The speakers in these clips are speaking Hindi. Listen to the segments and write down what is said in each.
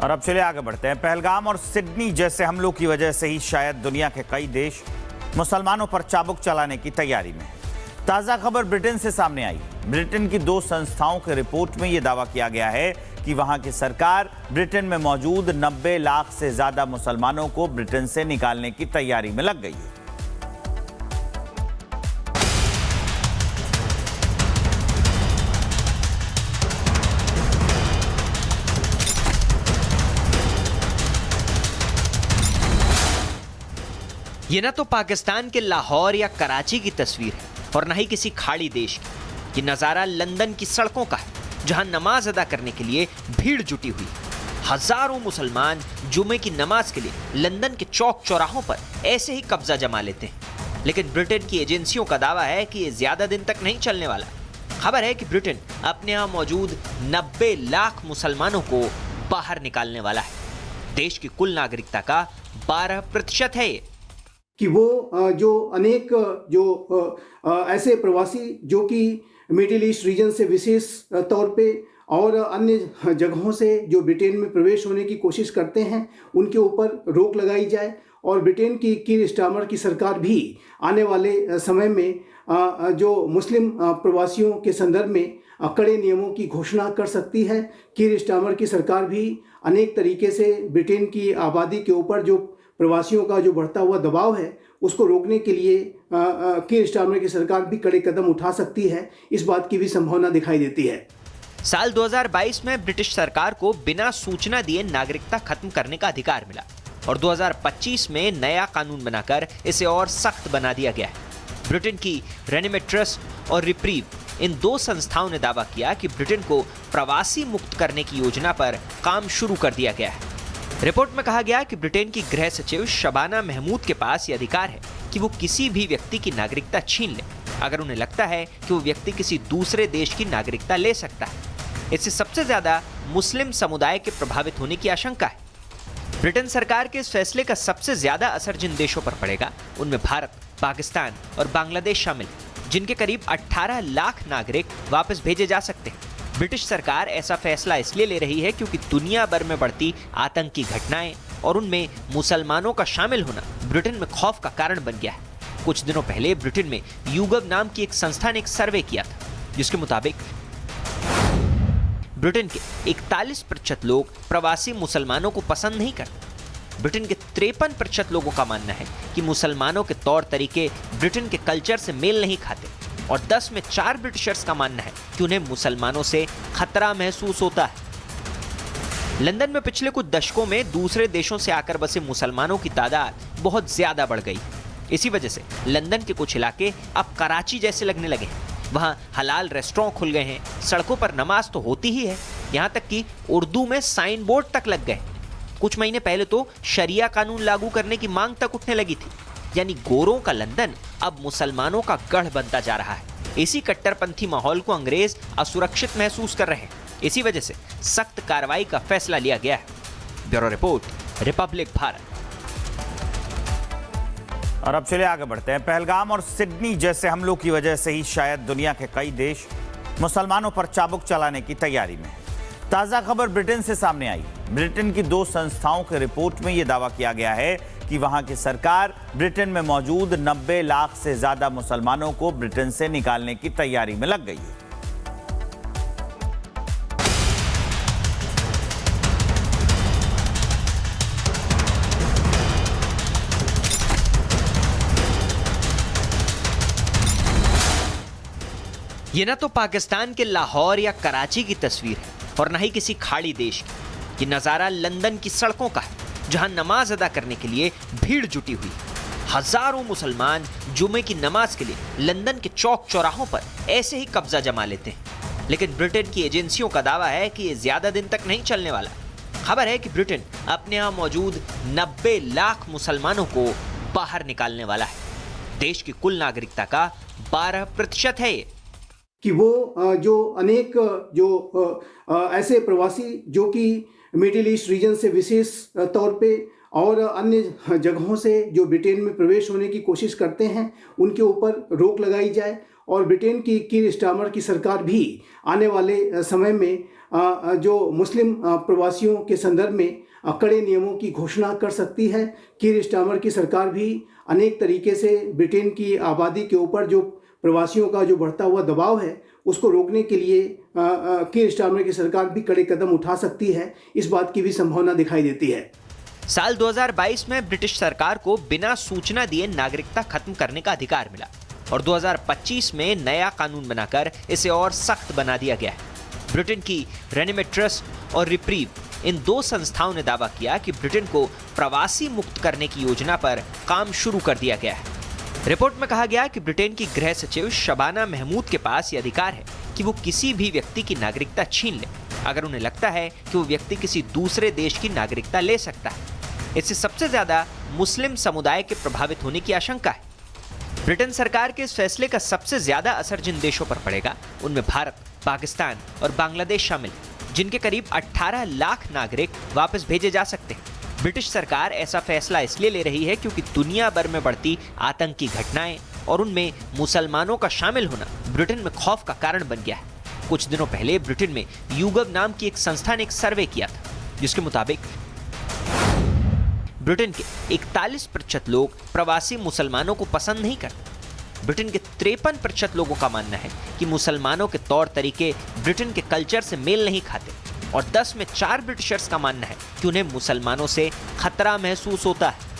और अब चलिए आगे बढ़ते हैं। पहलगाम और सिडनी जैसे हमलों की वजह से ही शायद दुनिया के कई देश मुसलमानों पर चाबुक चलाने की तैयारी में है। ताज़ा खबर ब्रिटेन से सामने आई। ब्रिटेन की 2 संस्थाओं की रिपोर्ट में यह दावा किया गया है कि वहां की सरकार ब्रिटेन में मौजूद 90 लाख से ज्यादा मुसलमानों को ब्रिटेन से निकालने की तैयारी में लग गई है। ये ना तो पाकिस्तान के लाहौर या कराची की तस्वीर है और ना ही किसी खाड़ी देश की। ये नज़ारा लंदन की सड़कों का है, जहां नमाज अदा करने के लिए भीड़ जुटी हुई है। हजारों मुसलमान जुमे की नमाज के लिए लंदन के चौक चौराहों पर ऐसे ही कब्जा जमा लेते हैं। लेकिन ब्रिटेन की एजेंसियों का दावा है कि ये ज्यादा दिन तक नहीं चलने वाला। खबर है कि ब्रिटेन अपने यहाँ मौजूद 90 लाख मुसलमानों को बाहर निकालने वाला है। देश की कुल नागरिकता का 12% है ये। कि वो जो अनेक ऐसे प्रवासी जो कि मिडिल ईस्ट रीजन से विशेष तौर पे और अन्य जगहों से जो ब्रिटेन में प्रवेश होने की कोशिश करते हैं, उनके ऊपर रोक लगाई जाए और ब्रिटेन की कीर स्टारमर की सरकार भी आने वाले समय में जो मुस्लिम प्रवासियों के संदर्भ में कड़े नियमों की घोषणा कर सकती है। कीर स्टारमर की सरकार भी अनेक तरीके से ब्रिटेन की आबादी के ऊपर जो प्रवासियों का जो बढ़ता हुआ दबाव है, उसको रोकने के लिए कीर स्टारमर की सरकार भी कड़े कदम उठा सकती है। इस बात की भी संभावना दिखाई देती है। साल 2022 में ब्रिटिश सरकार को बिना सूचना दिए नागरिकता खत्म करने का अधिकार मिला और 2025 में नया कानून बनाकर इसे और सख्त बना दिया गया है। ब्रिटेन की रेनिमेट ट्रस्ट और रिप्रीव, इन 2 संस्थाओं ने दावा किया कि ब्रिटेन को प्रवासी मुक्त करने की योजना पर काम शुरू कर दिया गया है। रिपोर्ट में कहा गया कि ब्रिटेन की गृह सचिव शबाना महमूद के पास यह अधिकार है कि वो किसी भी व्यक्ति की नागरिकता छीन ले अगर उन्हें लगता है कि वो व्यक्ति किसी दूसरे देश की नागरिकता ले सकता है। इससे सबसे ज्यादा मुस्लिम समुदाय के प्रभावित होने की आशंका है। ब्रिटेन सरकार के इस फैसले का सबसे ज्यादा असर जिन देशों पर पड़ेगा, उनमें भारत, पाकिस्तान और बांग्लादेश शामिल हैं, जिनके करीब 18 लाख नागरिक वापस भेजे जा सकते हैं। ब्रिटिश सरकार ऐसा फैसला इसलिए ले रही है क्योंकि दुनिया भर में बढ़ती आतंकी घटनाएं और उनमें मुसलमानों का शामिल होना ब्रिटेन में खौफ का कारण बन गया है। कुछ दिनों पहले ब्रिटेन में YouGov नाम की एक संस्था ने एक सर्वे किया था, जिसके मुताबिक ब्रिटेन के 41% लोग प्रवासी मुसलमानों को पसंद नहीं करते। ब्रिटेन के 53% लोगों का मानना है कि मुसलमानों के तौर तरीके ब्रिटेन के कल्चर से मेल नहीं खाते और 10 में 4 ब्रिटिशर्स का मानना है कि उन्हें मुसलमानों से खतरा महसूस होता है। लंदन में पिछले कुछ दशकों में दूसरे देशों से आकर बसे मुसलमानों की तादाद बहुत ज्यादा बढ़ गई। इसी वजह से लंदन के कुछ इलाके अब कराची जैसे लगने लगे हैं। वहां हलाल रेस्टोरेंट खुल गए हैं, सड़कों पर नमाज तो होती ही है, यहाँ तक कि उर्दू में साइन बोर्ड तक लग गए। कुछ महीने पहले तो शरिया कानून लागू करने की मांग तक उठने लगी थी। यानी गोरों का लंदन अब मुसलमानों का गढ़ बनता जा रहा है। इसी कट्टरपंथी माहौल को अंग्रेज असुरक्षित महसूस कर रहे हैं। इसी वजह से सख्त कार्रवाई का फैसला लिया गया है। Bureau report, Republic Bharat. और अब चलिए आगे बढ़ते हैं। पहलगाम और सिडनी जैसे हमलों की वजह से ही शायद दुनिया के कई देश मुसलमानों पर चाबुक चलाने की तैयारी में है। ताज़ा खबर ब्रिटेन से सामने आई। ब्रिटेन की 2 संस्थाओं की रिपोर्ट में यह दावा किया गया है कि वहां की सरकार ब्रिटेन में मौजूद 90 लाख से ज्यादा मुसलमानों को ब्रिटेन से निकालने की तैयारी में लग गई है। ये ना तो पाकिस्तान के लाहौर या कराची की तस्वीर है और ना ही किसी खाड़ी देश की। ये नज़ारा लंदन की सड़कों का है, जहां नमाज अदा करने के लिए भीड़ जुटी हुई है। हजारों मुसलमान जुमे की नमाज के लिए लंदन के चौक चौराहों पर ऐसे ही कब्जा जमा लेते हैं। लेकिन ब्रिटेन की एजेंसियों का दावा है कि ये ज्यादा दिन तक नहीं चलने वाला। खबर है कि ब्रिटेन अपने यहाँ मौजूद 90 लाख मुसलमानों को बाहर निकालने वाला है। देश की कुल नागरिकता का 12% है ये। कि वो जो अनेक ऐसे प्रवासी जो कि मिडिल ईस्ट रीजन से विशेष तौर पे और अन्य जगहों से जो ब्रिटेन में प्रवेश होने की कोशिश करते हैं, उनके ऊपर रोक लगाई जाए और ब्रिटेन की कीर स्टारमर की सरकार भी आने वाले समय में जो मुस्लिम प्रवासियों के संदर्भ में कड़े नियमों की घोषणा कर सकती है। कीर स्टारमर की सरकार भी अनेक तरीके से ब्रिटेन की आबादी के ऊपर जो प्रवासियों का जो बढ़ता हुआ दबाव है उसको रोकने के लिए कीर स्टारमर की सरकार भी कड़े कदम उठा सकती है। इस बात की भी संभावना दिखाई देती है। साल 2022 में ब्रिटिश सरकार को बिना सूचना दिए नागरिकता खत्म करने का अधिकार मिला और 2025 में नया कानून बनाकर इसे और सख्त बना दिया गया है। ब्रिटेन की रेनिमेट ट्रस्ट और रिप्रीव इन दो संस्थाओं ने दावा किया कि ब्रिटेन को प्रवासी मुक्त करने की योजना पर काम शुरू कर दिया गया है। रिपोर्ट में कहा गया कि ब्रिटेन की गृह सचिव शबाना महमूद के पास यह अधिकार है कि वो किसी भी व्यक्ति की नागरिकता छीन ले अगर उन्हें लगता है कि वो व्यक्ति किसी दूसरे देश की नागरिकता ले सकता है। इससे सबसे ज्यादा मुस्लिम समुदाय के प्रभावित होने की आशंका है। ब्रिटेन सरकार के इस फैसले का सबसे ज्यादा असर जिन देशों पर पड़ेगा उनमें भारत, पाकिस्तान और बांग्लादेश शामिल हैं, जिनके करीब 18 लाख नागरिक वापस भेजे जा सकते हैं। ब्रिटिश सरकार ऐसा फैसला इसलिए ले रही है क्योंकि दुनिया भर में बढ़ती आतंकी घटनाएं और उनमें मुसलमानों का शामिल होना ब्रिटेन में खौफ का कारण बन गया है। कुछ दिनों पहले ब्रिटेन में यूगव नाम की एक संस्था ने एक सर्वे किया था जिसके मुताबिक ब्रिटेन के 41% लोग प्रवासी मुसलमानों को पसंद नहीं करते। ब्रिटेन के 53% लोगों का मानना है कि मुसलमानों के तौर तरीके ब्रिटेन के कल्चर से मेल नहीं खाते और 10 में 4 ब्रिटिशर्स का मानना है कि उन्हें मुसलमानों से खतरा महसूस होता है।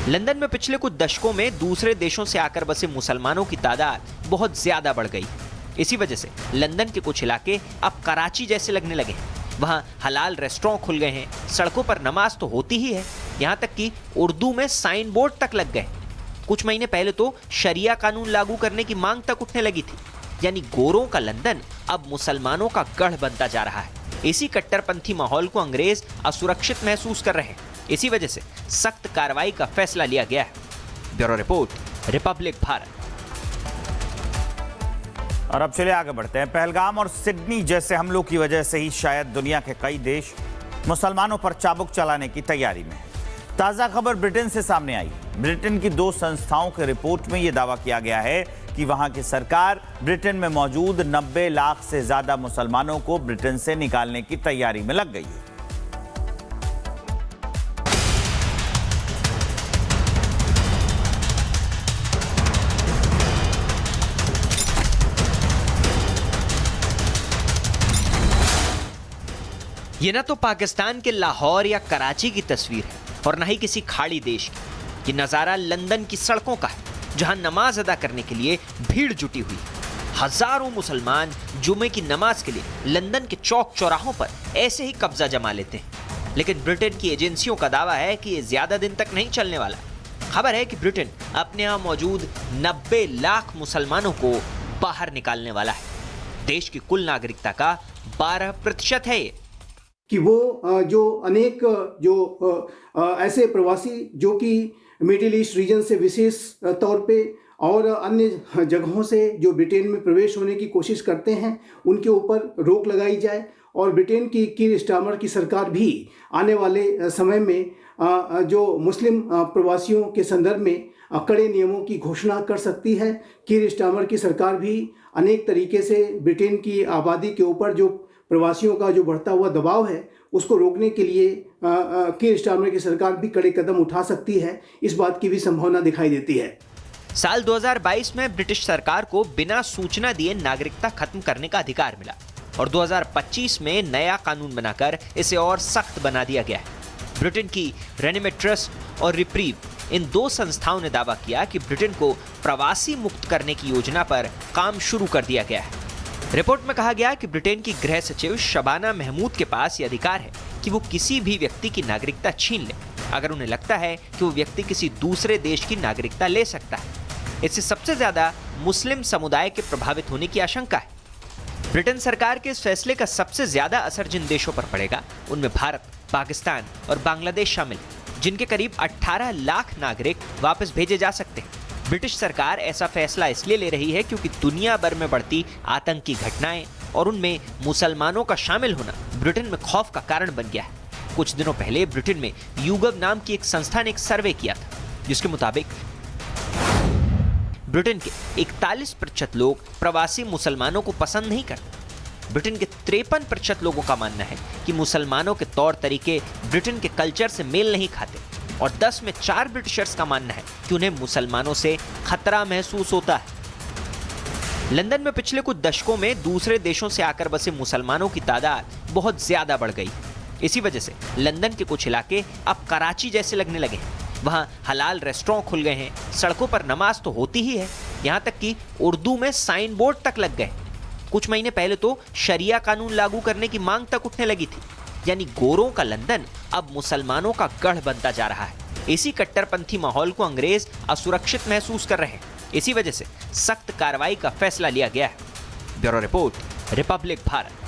लंदन में पिछले कुछ दशकों में दूसरे देशों से आकर बसे मुसलमानों की तादाद बहुत ज्यादा बढ़ गई। इसी वजह से लंदन के कुछ इलाके अब कराची जैसे लगने लगे हैं। वहाँ हलाल रेस्टोरेंट खुल गए हैं, सड़कों पर नमाज तो होती ही है, यहाँ तक कि उर्दू में साइन बोर्ड तक लग गए। कुछ महीने पहले तो शरिया कानून लागू करने की मांग तक उठने लगी थी। यानी गोरों का लंदन अब मुसलमानों का गढ़ बनता जा रहा है। इसी कट्टरपंथी माहौल को अंग्रेज असुरक्षित महसूस कर रहे हैं। इसी वजह से सख्त कार्रवाई का फैसला लिया गया है। Bureau report, Republic Bharat. और अब चलिए आगे बढ़ते हैं। पहलगाम और सिडनी जैसे हमलों की वजह से ही शायद दुनिया के कई देश मुसलमानों पर चाबुक चलाने की तैयारी में है। ताज़ा खबर ब्रिटेन से सामने आई। ब्रिटेन की 2 संस्थाओं के रिपोर्ट में यह दावा किया गया है कि वहां की सरकार ब्रिटेन में मौजूद 90 लाख से ज्यादा मुसलमानों को ब्रिटेन से निकालने की तैयारी में लग गई है। ये ना तो पाकिस्तान के लाहौर या कराची की तस्वीर है और ना ही किसी खाड़ी देश की। ये नज़ारा लंदन की सड़कों का है जहां नमाज अदा करने के लिए भीड़ जुटी हुई है। हजारों मुसलमान जुमे की नमाज के लिए लंदन के चौक चौराहों पर ऐसे ही कब्जा जमा लेते हैं। लेकिन ब्रिटेन की एजेंसियों का दावा है कि ये ज्यादा दिन तक नहीं चलने वाला। खबर है कि ब्रिटेन अपने यहाँ मौजूद 90 लाख मुसलमानों को बाहर निकालने वाला है। देश की कुल नागरिकता का 12% है ये। कि वो जो अनेक जो ऐसे प्रवासी जो कि मिडिल ईस्ट रीजन से विशेष तौर पे और अन्य जगहों से जो ब्रिटेन में प्रवेश होने की कोशिश करते हैं उनके ऊपर रोक लगाई जाए और ब्रिटेन की कीर स्टारमर की सरकार भी आने वाले समय में जो मुस्लिम प्रवासियों के संदर्भ में कड़े नियमों की घोषणा कर सकती है। कीर स्टारमर की सरकार भी अनेक तरीके से ब्रिटेन की आबादी के ऊपर जो प्रवासियों का जो बढ़ता हुआ दबाव है उसको रोकने के लिए कीर स्टारमर की सरकार भी कड़े कदम उठा सकती है। इस बात की भी संभावना दिखाई देती है। साल 2022 में ब्रिटिश सरकार को बिना सूचना दिए नागरिकता खत्म करने का अधिकार मिला और 2025 में नया कानून बनाकर इसे और सख्त बना दिया गया है। ब्रिटेन की रेनिमेट ट्रस्ट और रिप्रीव इन 2 संस्थाओं ने दावा किया कि ब्रिटेन को प्रवासी मुक्त करने की योजना पर काम शुरू कर दिया गया है। रिपोर्ट में कहा गया कि ब्रिटेन की गृह सचिव शबाना महमूद के पास यह अधिकार है कि वो किसी भी व्यक्ति की नागरिकता छीन ले अगर उन्हें लगता है कि वो व्यक्ति किसी दूसरे देश की नागरिकता ले सकता है। इससे सबसे ज्यादा मुस्लिम समुदाय के प्रभावित होने की आशंका है। ब्रिटेन सरकार के इस फैसले का सबसे ज्यादा असर जिन देशों पर पड़ेगा उनमें भारत, पाकिस्तान और बांग्लादेश शामिल हैं, जिनके करीब 18 लाख नागरिक वापस भेजे जा सकते हैं। ब्रिटिश सरकार ऐसा फैसला इसलिए ले रही है क्योंकि दुनिया भर में बढ़ती आतंकी घटनाएं और उनमें मुसलमानों का शामिल होना ब्रिटेन में खौफ का कारण बन गया है। कुछ दिनों पहले ब्रिटेन में यूगव नाम की एक संस्था ने एक सर्वे किया था जिसके मुताबिक ब्रिटेन के 41% लोग प्रवासी मुसलमानों को पसंद नहीं करते। ब्रिटेन के 53% लोगों का मानना है कि मुसलमानों के तौर तरीके ब्रिटेन के कल्चर से मेल नहीं खाते और 10 में 4 ब्रिटिशर्स का मानना है कि उन्हें मुसलमानों से खतरा महसूस होता है। लंदन में पिछले कुछ दशकों में दूसरे देशों से आकर बसे मुसलमानों की तादाद बहुत ज्यादा बढ़ गई है। इसी वजह से लंदन के कुछ इलाके अब कराची जैसे लगने लगे हैं। वहां हलाल रेस्टोरेंट खुल गए हैं, सड़कों पर नमाज तो होती ही है, यहाँ तक कि उर्दू में साइन बोर्ड तक लग गए। कुछ महीने पहले तो शरिया कानून लागू करने की मांग तक उठने लगी थी। यानी गोरों का लंदन अब मुसलमानों का गढ़ बनता जा रहा है। इसी कट्टरपंथी माहौल को अंग्रेज असुरक्षित महसूस कर रहे हैं। इसी वजह से सख्त कार्रवाई का फैसला लिया गया है। Bureau report, Republic Bharat.